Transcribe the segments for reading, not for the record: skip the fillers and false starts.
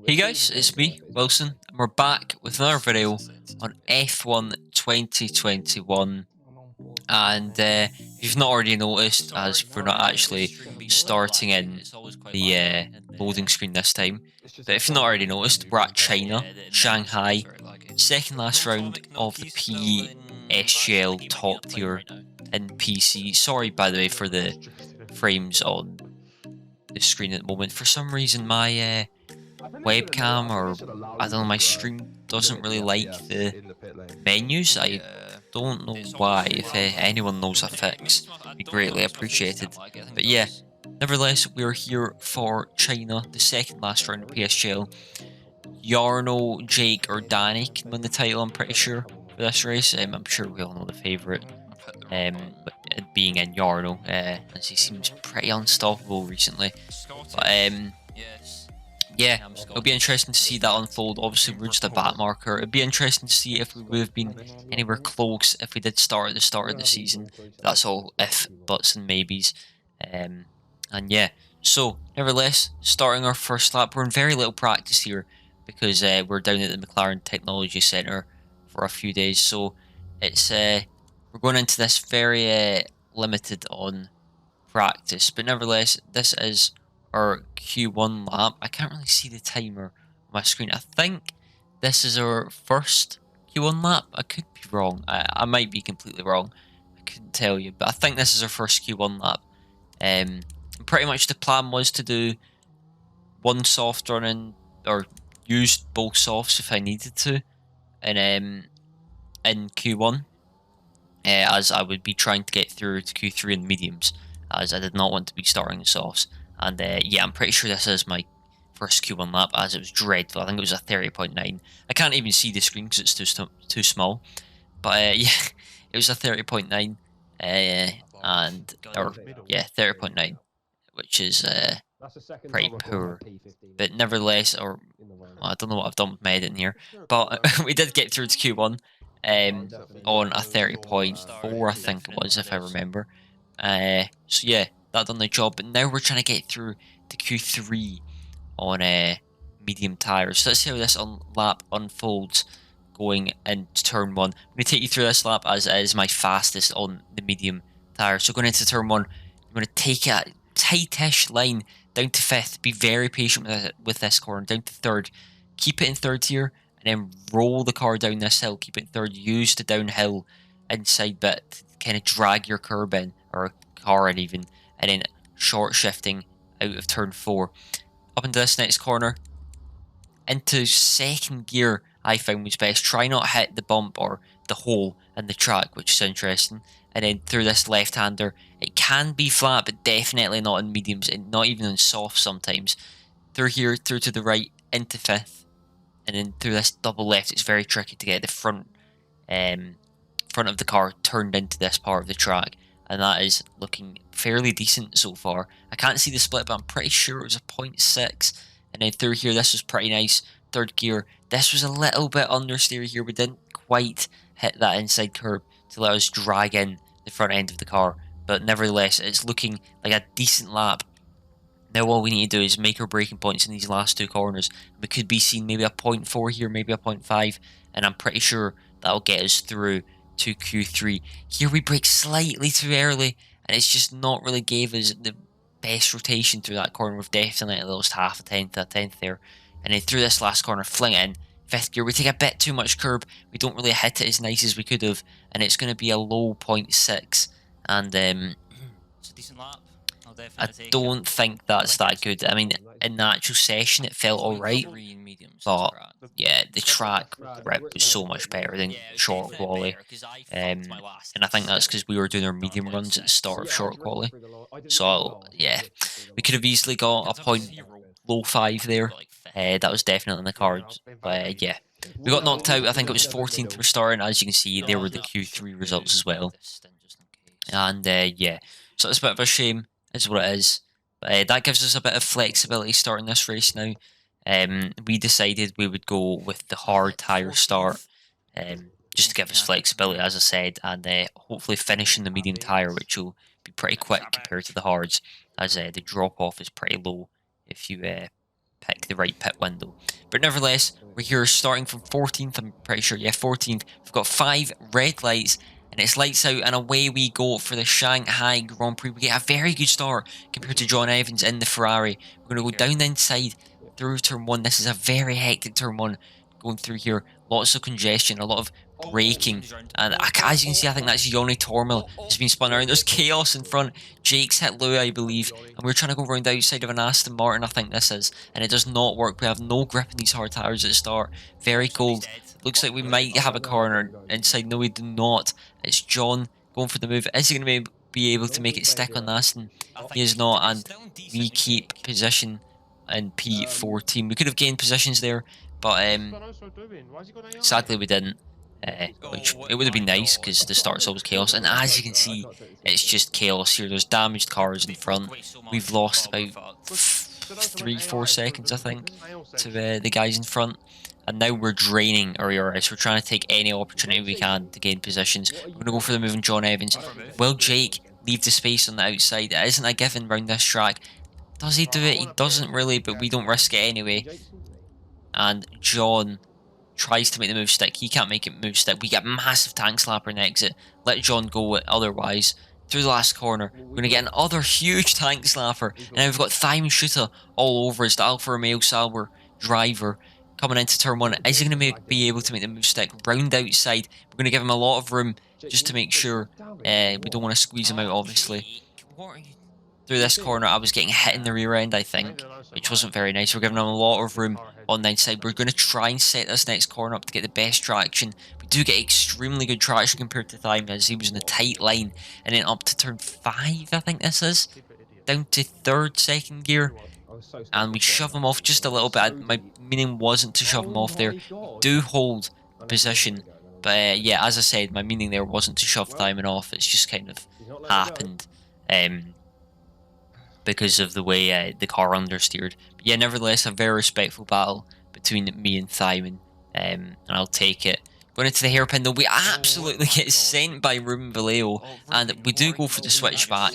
Hey guys, it's me, Wilson, and we're back with another video on F1 2021. And if you've not already noticed, as we're not actually starting in the loading screen this time, but if you've not already noticed, we're at China, Shanghai, second last round of the PSGL top tier in PC. Sorry, by the way, for the frames on the screen at the moment. For some reason, my webcam, or I don't know, my stream doesn't really like the menus. I don't know why. If anyone knows a fix, it'd be greatly appreciated. But yeah, nevertheless, we're here for China, the second last round of PSGL. Jarno, Jake, or Danny can win the title, I'm pretty sure, for this race. I'm sure we all know the favourite, but it being in Jarno, as he seems pretty unstoppable recently. But yeah, it'll be interesting to see that unfold. Obviously, we're just a back marker. It'd be interesting to see if we would have been anywhere close if we did start at the start of the season. But that's all if, buts, and maybes. And yeah, so nevertheless, starting our first lap, we're in very little practice here because we're down at the McLaren Technology Centre for a few days. So it's we're going into this very limited on practice, but nevertheless, this is our Q1 lap. I can't really see the timer on my screen. I think this is our first Q1 lap. I could be wrong. I might be completely wrong. I couldn't tell you, but I think this is our first Q1 lap. Pretty much the plan was to do one soft run in, or use both softs if I needed to, and in Q1, as I would be trying to get through to Q3 in mediums, as I did not want to be starting the softs. And yeah, I'm pretty sure this is my first Q1 lap, as it was dreadful. I think it was a 30.9. I can't even see the screen because it's too small. But yeah, it was a 30.9, or yeah, 30.9, which is pretty poor. But nevertheless, or well, I don't know what I've done with my editing here, but we did get through to Q1 on a 30.4, I think it was, if I remember. So yeah, that done the job. But now we're trying to get through to Q3 on medium tires. So let's see how this lap unfolds going into turn 1. I'm going to take you through this lap as it is my fastest on the medium tire. So going into turn 1, I'm going to take a tightish line down to 5th. Be very patient with this corner. Down to 3rd. Keep it in 3rd here, and then roll the car down this hill. Keep it in 3rd. Use the downhill inside bit to kind of drag your curb in, or car in even, and then short shifting out of turn 4. Up into this next corner. Into 2nd gear, I found was best. Try not hit the bump or the hole in the track, which is interesting. And then through this left-hander, it can be flat, but definitely not in mediums, and not even in soft sometimes. Through here, through to the right, into 5th, and then through this double left, it's very tricky to get the front of the car turned into this part of the track, and that is looking fairly decent so far. I can't see the split, but I'm pretty sure it was a 0.6. And then through here, this was pretty nice. 3rd gear, this was a little bit understeer here. We didn't quite hit that inside curb to let us drag in the front end of the car, but nevertheless, it's looking like a decent lap. Now all we need to do is make our braking points in these last 2 corners. We could be seeing maybe a 0.4 here, maybe a 0.5, and I'm pretty sure that'll get us through to Q3. Here we brake slightly too early, and it's just not really gave us the best rotation through that corner. We've definitely lost half a tenth there. And then through this last corner, fling it in. 5th gear, we take a bit too much curb. We don't really hit it as nice as we could have, and it's going to be a low 0.6. And It's a decent lap. I don't think that's that good. I mean, in the actual session, it felt alright, but yeah, the track grip was so much better than short quali. And I think that's because we were doing our medium runs at the start of short quali. So yeah, we could have easily got a low 5 there. That was definitely in the cards. But yeah, we got knocked out. I think it was 14th for starting. As you can see, there were the Q3 results as well. And yeah, so it's a bit of a shame, is what it is. But that gives us a bit of flexibility starting this race now. We decided we would go with the hard tyre start, just to give us flexibility, as I said, and hopefully finishing the medium tyre, which will be pretty quick compared to the hards, as the drop off is pretty low if you pick the right pit window. But nevertheless, we're here starting from 14th, I'm pretty sure. Yeah, 14th. We've got 5 red lights, and it's lights out, and away we go for the Shanghai Grand Prix. We get a very good start compared to John Evans in the Ferrari. We're going to go down the inside through turn 1. This is a very hectic turn 1 going through here. Lots of congestion, a lot of braking, and as you can see, I think that's Yoni Tormel has been spun around. There's chaos in front. Jake's hit Louis, I believe, and we're trying to go around the outside of an Aston Martin, I think this is, and it does not work. We have no grip in these hard tires at the start. Very cold. Looks like we might have a corner inside. No, we do not. It's John going for the move. Is he going to be able to make it stick on Aston? He is not, and we keep position in P14. We could have gained positions there, but sadly we didn't. Which it would have been nice because the start's always chaos, and as you can see, it's just chaos here. There's damaged cars in front. We've lost about 3-4 seconds, I think, to the guys in front, and now we're draining our ERS. We're trying to take any opportunity we can to gain positions. We're going to go for the move on John Evans. Will Jake leave the space on the outside? It isn't a given round this track. Does he do it? He doesn't really, but we don't risk it anyway. And John tries to make the move stick. He can't make it move stick. We get massive tank slapper in the exit. Let John go otherwise. Through the last corner, we're going to get another huge tank slapper. And now we've got Thime Shooter all over us. The Alfa Romeo Sauber driver coming into turn 1. Is he going to be able to make the move stick? Round outside. We're going to give him a lot of room just to make sure we don't want to squeeze him out, obviously. Through this corner, I was getting hit in the rear end, I think, which wasn't very nice. We're giving him a lot of room on the inside. We're going to try and set this next corner up to get the best traction. We do get extremely good traction compared to Thime, as he was in a tight line, and then up to turn 5, I think this is, down to 3rd, 2nd gear, and we shove him off just a little bit. My meaning wasn't to shove him off there. We do hold position, but yeah, as I said, my meaning there wasn't to shove Thime off. It's just kind of happened. Because of the way the car understeered. But yeah, nevertheless, a very respectful battle between me and Thime, and I'll take it. Going into the hairpin though, we absolutely get sent by Ruben Vallejo, and we do go for the switchback.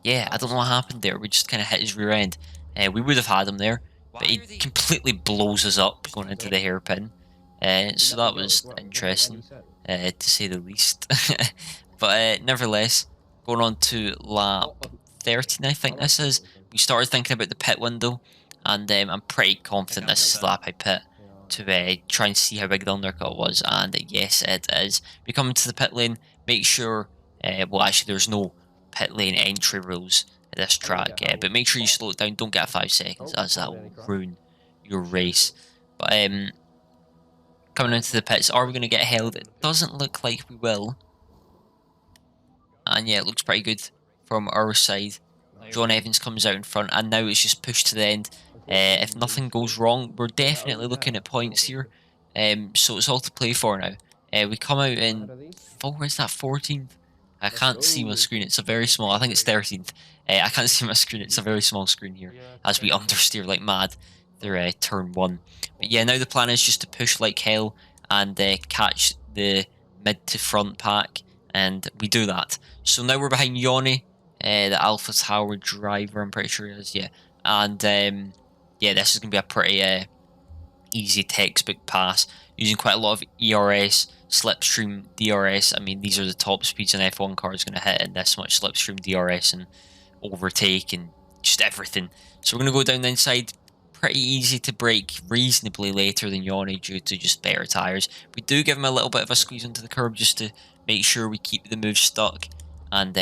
Yeah, I don't know what happened there. We just kind of hit his rear end. We would have had him there, but he completely blows us up going into the hairpin. So that was interesting, to say the least. But nevertheless, going on to lap 13, I think this is, we started thinking about the pit window, and I'm pretty confident this is the lap I pit to try and see how big the undercut was, and yes, it is. We come into the pit lane, make sure, well actually there's no pit lane entry rules at this track, but make sure you slow it down, don't get 5 seconds, as that will ruin your race. But coming into the pits, are we going to get held? It doesn't look like we will. And yeah, it looks pretty good from our side. John Evans comes out in front, and now it's just pushed to the end. If nothing goes wrong, we're definitely looking at points here. So it's all to play for now. We come out in, where's that, 14th? I can't see my screen, it's a very small, I think it's 13th. I can't see my screen, it's a very small screen here, as we understeer like mad through turn 1. But yeah, now the plan is just to push like hell and catch the mid to front pack. And we do that. So now we're behind Yoni, the Alpha Tower driver, I'm pretty sure he is, yeah. And yeah, this is going to be a pretty easy textbook pass, using quite a lot of ERS, slipstream, DRS. I mean, these are the top speeds an F1 car is going to hit, and this much slipstream, DRS, and overtake, and just everything. So we're going to go down the inside. Pretty easy to brake reasonably later than Yoni due to just better tyres. We do give him a little bit of a squeeze onto the curb just to make sure we keep the move stuck, and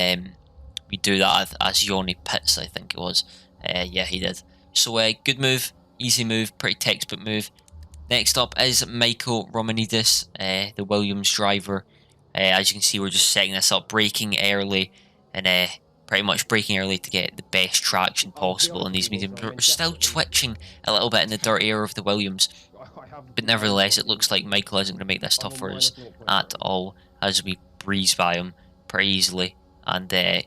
we do that as Yoni pits, I think it was. Yeah, he did. So good move, easy move, pretty textbook move. Next up is Michael Romanidis, the Williams driver. As you can see, we're just setting this up, braking early, and pretty much braking early to get the best traction possible in these mediums. We're still twitching a little bit in the dirt air of the Williams, but nevertheless, it looks like Michael isn't going to make this tough for us at all, as we breeze by him pretty easily. And yeah,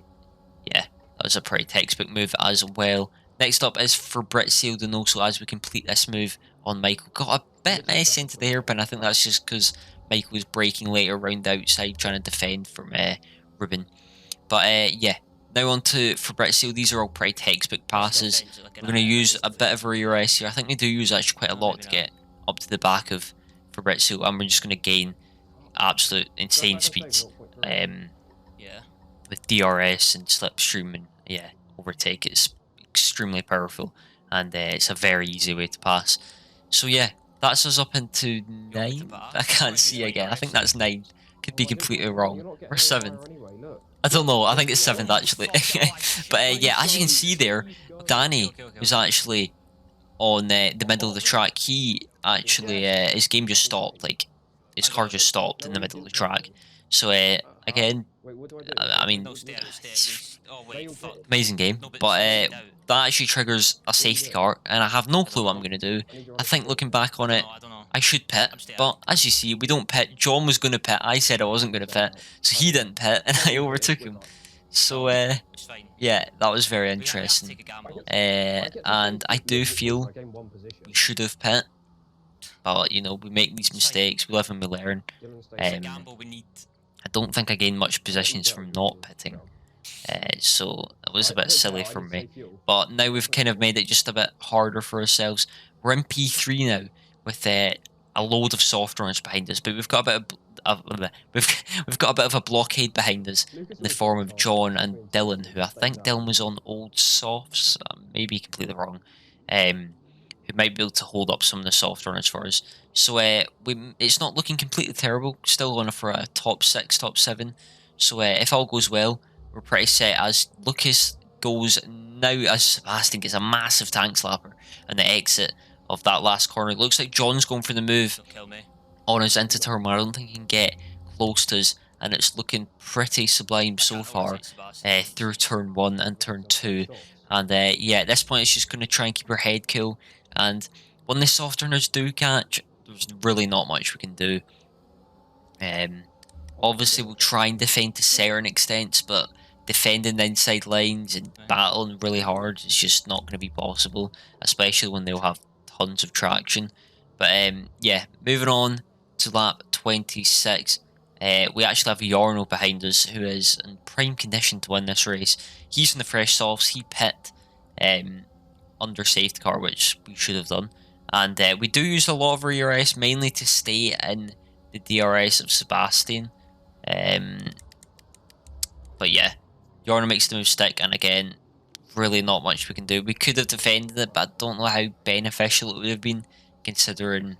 that was a pretty textbook move as well. Next up is Fabrizio Donoso, as we complete this move on Michael. Got a bit messy into the hairpin. I think that's just because Michael was braking later around the outside trying to defend from Ruben. But yeah, Now on to Fabrizio. These are all pretty textbook passes. We're going to use a bit of a ERS here. I think we do use actually quite a lot to get up to the back of Fabrizio, and we're just going to gain absolute insane speeds Yeah. with DRS and slipstream, and yeah, overtake. It's extremely powerful, and it's a very easy way to pass. So yeah, that's us up into 9. I can't see again. I think that's 9. Could be completely wrong. Or 7th. I don't know. I think it's 7th actually. But yeah, as you can see there, Danny was actually on the middle of the track. He actually his game just stopped. Like his car just stopped in the middle of the track. So again, I mean, Oh wait, fuck. amazing game. No, but But stayed out. that actually triggers a safety car, and I have no clue what I'm going to do. I think looking back on it, I don't know. I should pit, I'm staying but out. as you see, we don't pit. John was going to pit. I said I wasn't going to pit, so he didn't pit, and I overtook him. So It's fine. yeah, that was very We have to interesting. take a gamble. And I do feel we should have pit, but you know, we make these mistakes, we live and we learn. It's a gamble we need. I don't think I gained much positions from not pitting. So that was a bit silly for me. But now we've kind of made it just a bit harder for ourselves. We're in P3 now with a load of soft runners behind us, but we've got a bit of we've got a bit of a blockade behind us in the form of John and Dylan, who I think Dylan was on old softs, maybe completely wrong, who might be able to hold up some of the soft runners for us. So it's not looking completely terrible. Still on for a top 6, top 7. So if all goes well, we're pretty set as Lucas goes now, as Sebastian gets a massive tank slapper and the exit of that last corner. It looks like John's going for the move Don't kill me. on his into turn 1. I don't think he can get close to us, and it's looking pretty sublime so far through turn 1 and turn 2. And yeah, at this point, it's just going to try and keep our head cool. And when the soft turners do catch, there's really not much we can do. Obviously, we'll try and defend to certain extents, but defending the inside lines and battling really hard is just not going to be possible, especially when they'll have tons of traction. But yeah, moving on to lap 26. We actually have Yarno behind us, who is in prime condition to win this race. He's in the fresh softs. He pit under safety car, which we should have done. And we do use a lot of our ERS, mainly to stay in the DRS of Sebastian. But yeah, Yarno makes the move stick, and again, really not much we can do. We could have defended it, but I don't know how beneficial it would have been, considering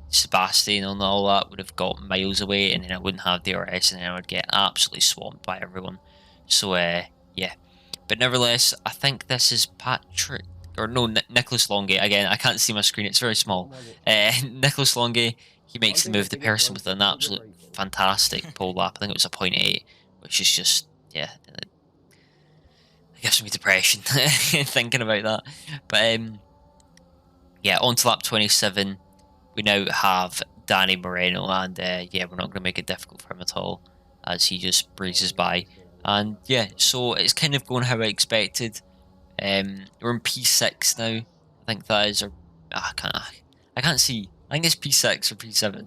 Sebastian and all that would have got miles away, and then I wouldn't have DRS, and then I would get absolutely swamped by everyone. So yeah, but nevertheless, I think this is Patrick, or no, Nicholas Longay. Again, I can't see my screen, it's very small. Nicholas Longay, he makes the move, the person with an absolute fantastic pole lap. I think it was a 0.8, which is just, yeah, it gives me depression thinking about that. But yeah, on to lap 27. We now have Danny Moreno, and yeah, we're not going to make it difficult for him at all, as he just breezes by. And yeah, so it's kind of going how I expected. We're in P6 now. I think that is our... I can't see. I think it's P6 or P7.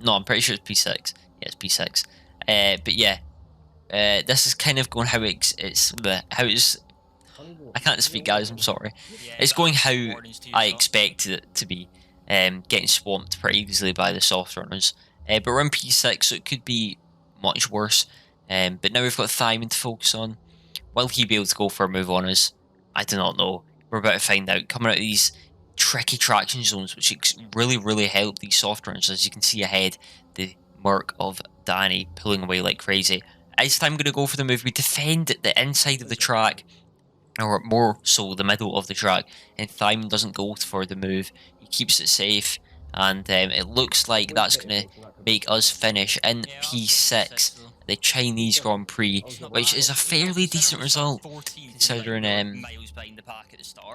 No, I'm pretty sure it's P6. Yeah, it's P6. But yeah, this is kind of going how it's I can't speak, guys. I'm sorry. It's going how I expected it to be. Getting swamped pretty easily by the soft runners. But we're in P6, so it could be much worse. But now we've got Thyman to focus on. Will he be able to go for a move on us? I do not know. We're about to find out. Coming out of these tricky traction zones, which really help these soft runners. As you can see ahead, the mark of Danny pulling away like crazy. This time I'm going to go for the move. We defend the inside of the track, or more so the middle of the track, and Thyman doesn't go for the move. He keeps it safe, and it looks like that's going to make us finish in P6, the Chinese Grand Prix, which is a fairly decent result considering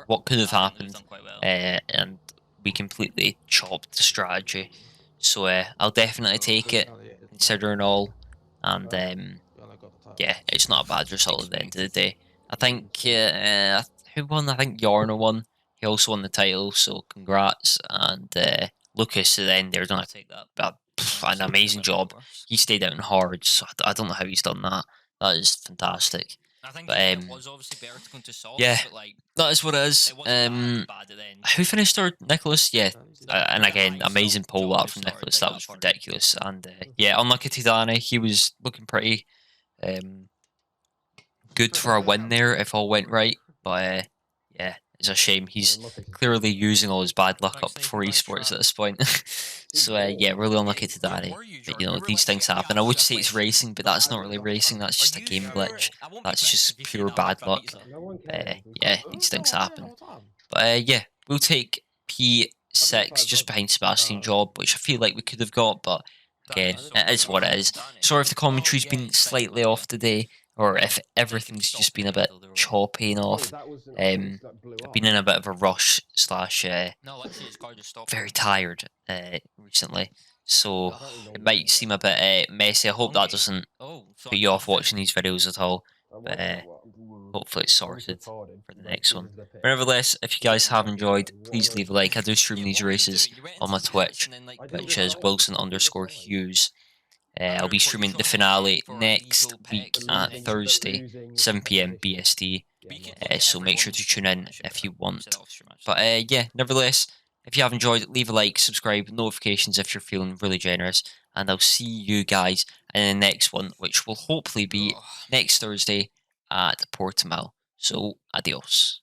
what could have happened, and we completely chopped the strategy. So I'll definitely take it, considering all, and yeah, it's not a bad result at the end of the day. I think who won? I think Yarno won. He also won the title, so congrats. And Lucas at the end there done an amazing job. He stayed out in hard, so I don't know how he's done that. That is fantastic. I think But it was obviously better to go into soft, yeah, but like that is what it is. it wasn't bad at the end. Who finished third? Nicholas? Yeah. And again, Nice amazing job pole that to from start Nicholas. like That that was part. ridiculous. And yeah, unlucky to Danny. He was looking pretty good for a win there if all went right. But yeah, it's a shame. He's clearly using all his bad luck up for esports at this point. So yeah, really unlucky to Danny. But you know, these things happen. I would say it's racing, but that's not really racing. That's just a game glitch. That's just pure bad luck. Yeah, these things happen. But yeah, we'll take P6 just behind Sebastian Job, which I feel like we could have got, but again, it is what it is. Sorry if the commentary's been slightly off today, or if everything's just been a bit choppy and off. I've been in a bit of a rush slash No, literally, his car just stopped. very tired recently, so it might seem a bit messy. I hope that doesn't put you off watching these videos at all. But hopefully it's sorted for the next one. But nevertheless, if you guys have enjoyed, please leave a like. I do stream these races on my Twitch, which is Wilson_Hughes. I'll be streaming the finale next week at Thursday, 7 p.m. BST. So make sure to tune in if you want. But yeah, nevertheless, if you have enjoyed, leave a like, subscribe, notifications if you're feeling really generous. And I'll see you guys in the next one, which will hopefully be next Thursday at Portimao. So, adios.